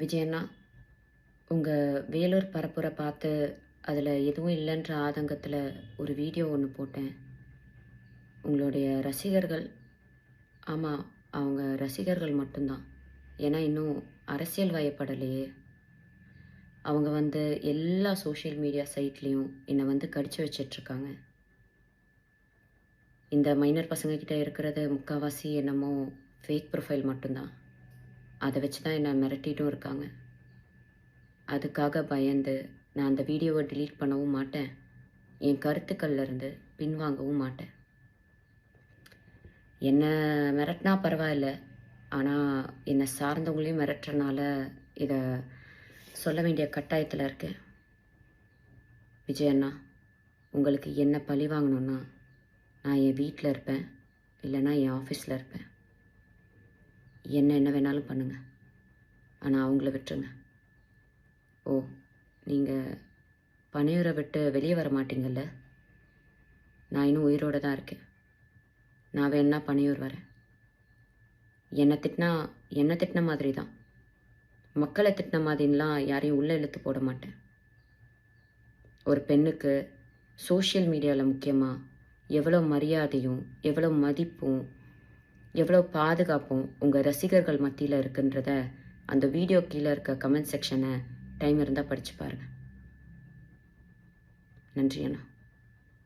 விஜயண்ணா, உங்கள் வேலூர் பரப்புரை பார்த்து அதில் எதுவும் இல்லைன்ற ஆதங்கத்தில் ஒரு வீடியோ ஒன்று போட்டேன். உங்களுடைய ரசிகர்கள், ஆமாம், அவங்க ரசிகர்கள் மட்டும்தான். ஏன்னா இன்னும் அரசியல் வயப்படலையே. அவங்க எல்லா சோஷியல் மீடியா சைட்லேயும் என்னை கடிச்சு வச்சிட்ருக்காங்க. இந்த மைனர் பசங்கக்கிட்ட இருக்கிறது முக்கால்வாசி என்னமோ ஃபேக் ப்ரொஃபைல் மட்டும்தான். அதை வச்சு தான் என்னை மிரட்டிட்டும் இருக்காங்க. அதுக்காக பயந்து நான் அந்த வீடியோவை டிலீட் பண்ணவும் மாட்டேன். என் கருத்துக்கள்லேருந்து பின்வாங்கவும் மாட்டேன். என்னை மிரட்டினா பரவாயில்ல, ஆனால் என்னை சார்ந்தவங்களையும் மிரட்டுறனால இதை சொல்ல வேண்டிய கட்டாயத்தில் இருக்கேன். விஜயண்ணா, உங்களுக்கு என்ன பழி வாங்கணுன்னா நான் என் வீட்டில் இருப்பேன், இல்லைன்னா என் ஆஃபீஸில் இருப்பேன். என்ன வேணாலும் பண்ணுங்கள், ஆனால் அவங்கள விட்டுருங்க. ஓ, நீங்கள் பனையூரை விட்டு வெளியே வர மாட்டீங்கள்ல? நான் இன்னும் உயிரோடு தான் இருக்கேன். நான் வேணா பனையூர் வரேன். என்னை திட்டின மாதிரி தான். மக்களை திட்டின மாதிரிலாம் யாரையும் உள்ளே இழுத்து போட மாட்டேன். ஒரு பெண்ணுக்கு சோஷியல் மீடியாவில் முக்கியமாக எவ்வளோ மரியாதையும் எவ்வளோ மதிப்பும் எவ்வளோ பாதுகாப்பும் உங்கள் ரசிகர்கள் மத்தியில் இருக்குன்றத அந்த வீடியோ கீழே இருக்க கமெண்ட் செக்ஷனை டைம் இருந்தால் படித்து பாருங்கள். நன்றி அண்ணா.